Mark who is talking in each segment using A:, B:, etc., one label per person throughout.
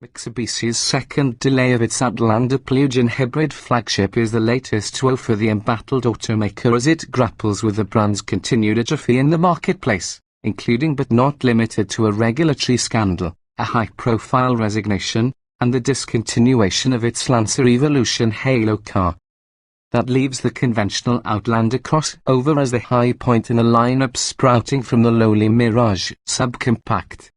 A: Mitsubishi's second delay of its Outlander plug-in hybrid flagship is the latest woe for the embattled automaker as it grapples with the brand's continued atrophy in the marketplace, including but not limited to a regulatory scandal, a high-profile resignation, and the discontinuation of its Lancer Evolution Halo car. That leaves the conventional Outlander crossover as the high point in a lineup sprouting from the lowly Mirage subcompact.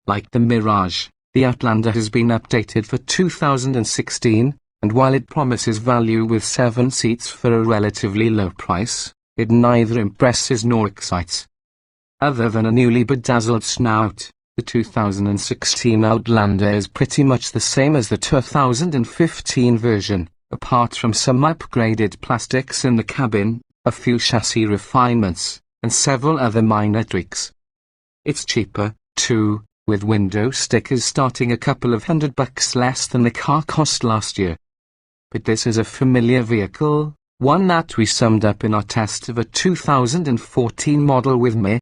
A: Like the Mirage, the Outlander has been updated for 2016, and while it promises value with 7 seats for a relatively low price, it neither impresses nor excites. Other than a newly bedazzled snout, the 2016 Outlander is pretty much the same as the 2015 version, apart from some upgraded plastics in the cabin, a few chassis refinements, and several other minor tweaks. It's cheaper, too, with window stickers starting a couple of $100 less than the car cost last year. But this is a familiar vehicle, one that we summed up in our test of a 2014 model with me.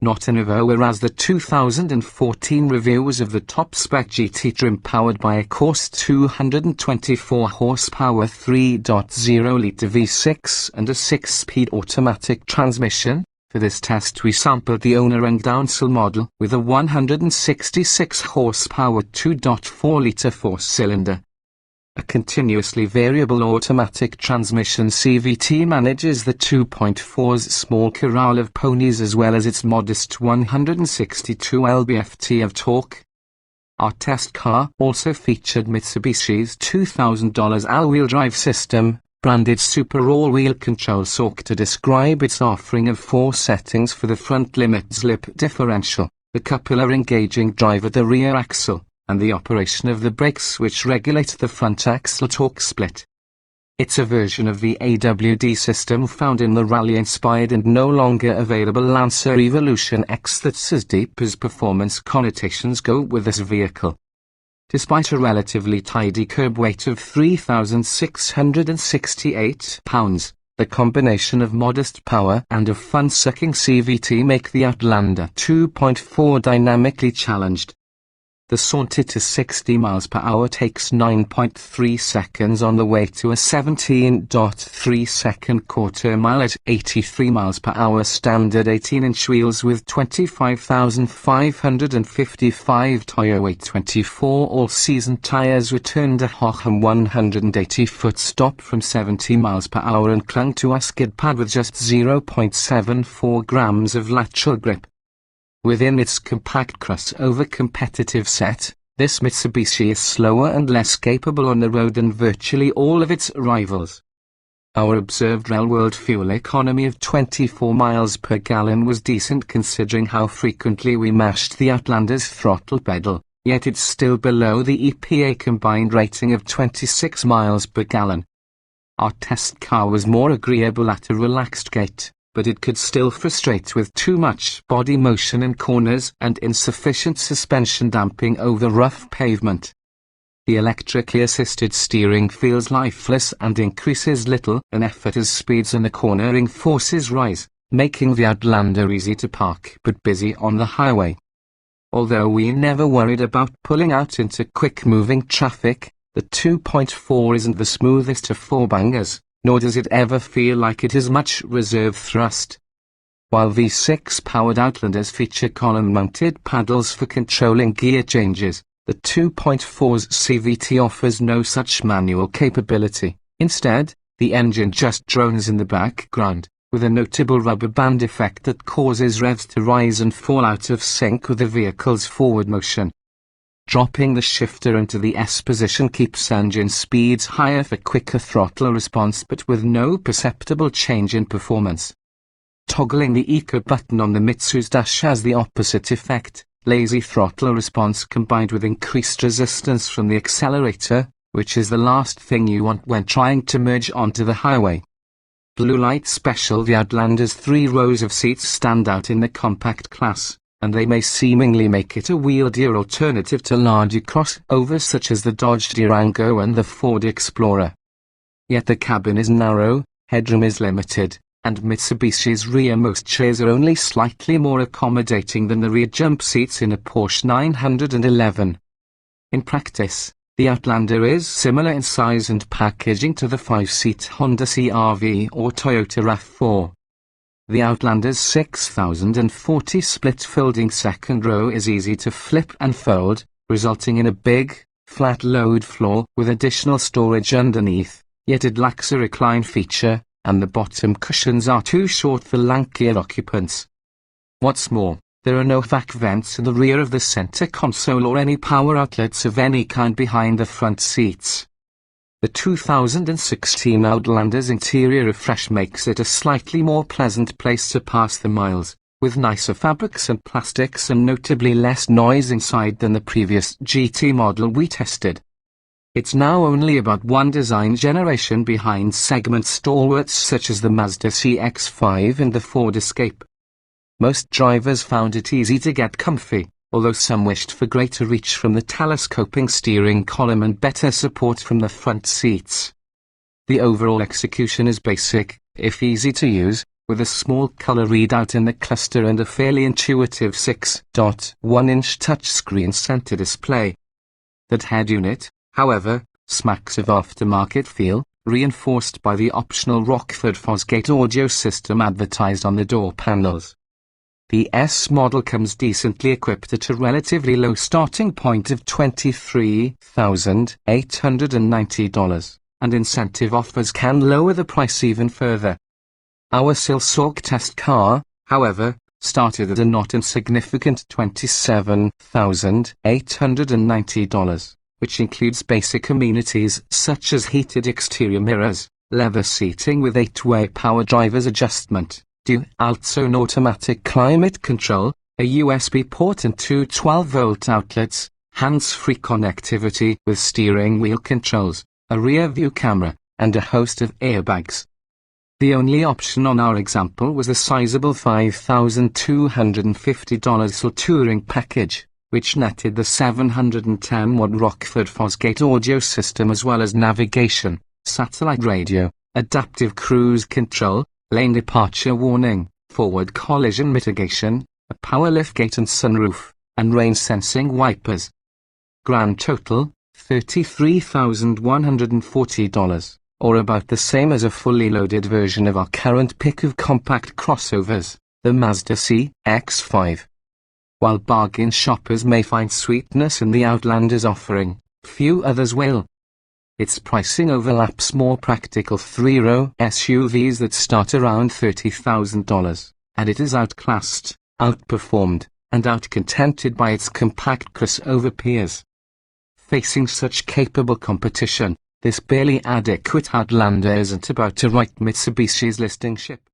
A: Not a Nouveau, whereas the 2014 review was of the top-spec GT trim powered by a coarse 224 horsepower 3.0-litre V6 and a 6-speed automatic transmission. For this test we sampled the owner and downsell model with a 166 horsepower 2.4-litre 4-cylinder. A continuously variable automatic transmission CVT manages the 2.4's small corral of ponies as well as its modest 162 lb-ft of torque. Our test car also featured Mitsubishi's $2,000 all-wheel drive system, branded Super All-Wheel Control SOC to describe its offering of 4 settings for the front limit slip differential, the coupler engaging drive at the rear axle, and the operation of the brakes which regulate the front axle torque split. It's a version of the AWD system found in the rally-inspired and no longer available Lancer Evolution X that's as deep as performance connotations go with this vehicle. Despite a relatively tidy curb weight of 3,668 pounds, the combination of modest power and a fun-sucking CVT make the Outlander 2.4 dynamically challenged. The saunter to 60 miles per hour takes 9.3 seconds on the way to a 17.3-second quarter mile at 83 miles per hour standard 18-inch wheels with 25,555 Toyo 824 all-season tires returned a Hochheim 180-foot stop from 70 miles per hour and clung to a skid pad with just 0.74 grams of lateral grip. Within its compact crossover competitive set, this Mitsubishi is slower and less capable on the road than virtually all of its rivals. Our observed real-world fuel economy of 24 miles per gallon was decent considering how frequently we mashed the Outlander's throttle pedal, yet it's still below the EPA combined rating of 26 miles per gallon. Our test car was more agreeable at a relaxed gait, but it could still frustrate with too much body motion in corners and insufficient suspension damping over rough pavement. The electrically assisted steering feels lifeless and increases little in effort as speeds and the cornering forces rise, making the Outlander easy to park but busy on the highway. Although we never worried about pulling out into quick-moving traffic, the 2.4 isn't the smoothest of four-bangers, nor does it ever feel like it has much reserve thrust. While V6-powered Outlanders feature column-mounted paddles for controlling gear changes, the 2.4's CVT offers no such manual capability. Instead, the engine just drones in the background, with a notable rubber band effect that causes revs to rise and fall out of sync with the vehicle's forward motion. Dropping the shifter into the S position keeps engine speeds higher for quicker throttle response but with no perceptible change in performance. Toggling the Eco button on the Mitsu's dash has the opposite effect, lazy throttle response combined with increased resistance from the accelerator, which is the last thing you want when trying to merge onto the highway. Blue light special. The Outlander's 3 rows of seats stand out in the compact class, and they may seemingly make it a wheeledier alternative to larger crossovers such as the Dodge Durango and the Ford Explorer. Yet the cabin is narrow, headroom is limited, and Mitsubishi's rearmost chairs are only slightly more accommodating than the rear jump seats in a Porsche 911. In practice, the Outlander is similar in size and packaging to the 5-seat Honda CR-V or Toyota RAV4. The Outlander's 6040 split folding second row is easy to flip and fold, resulting in a big, flat load floor with additional storage underneath, yet it lacks a recline feature, and the bottom cushions are too short for lankier occupants. What's more, there are no vac vents in the rear of the center console or any power outlets of any kind behind the front seats. The 2016 Outlander's interior refresh makes it a slightly more pleasant place to pass the miles, with nicer fabrics and plastics and notably less noise inside than the previous GT model we tested. It's now only about one design generation behind segment stalwarts such as the Mazda CX-5 and the Ford Escape. Most drivers found it easy to get comfy, although some wished for greater reach from the telescoping steering column and better support from the front seats. The overall execution is basic, if easy to use, with a small color readout in the cluster and a fairly intuitive 6.1-inch touchscreen center display. That head unit, however, smacks of aftermarket feel, reinforced by the optional Rockford Fosgate audio system advertised on the door panels. The S model comes decently equipped at a relatively low starting point of $23,890, and incentive offers can lower the price even further. Our Silsalk test car, however, started at a not insignificant $27,890, which includes basic amenities such as heated exterior mirrors, leather seating with 8-way power driver's adjustment, dual-zone automatic climate control, a USB port and two 12-volt outlets, hands-free connectivity with steering wheel controls, a rear-view camera, and a host of airbags. The only option on our example was the sizable $5,250 touring package, which netted the 710-watt Rockford Fosgate audio system as well as navigation, satellite radio, adaptive cruise control, lane departure warning, forward collision mitigation, a power liftgate and sunroof, and rain-sensing wipers. Grand total, $33,140, or about the same as a fully loaded version of our current pick of compact crossovers, the Mazda CX-5. While bargain shoppers may find sweetness in the Outlander's offering, few others will. Its pricing overlaps more practical three-row SUVs that start around $30,000, and it is outclassed, outperformed, and outcontented by its compact crossover peers. Facing such capable competition, this barely adequate Outlander isn't about to right Mitsubishi's listing ship.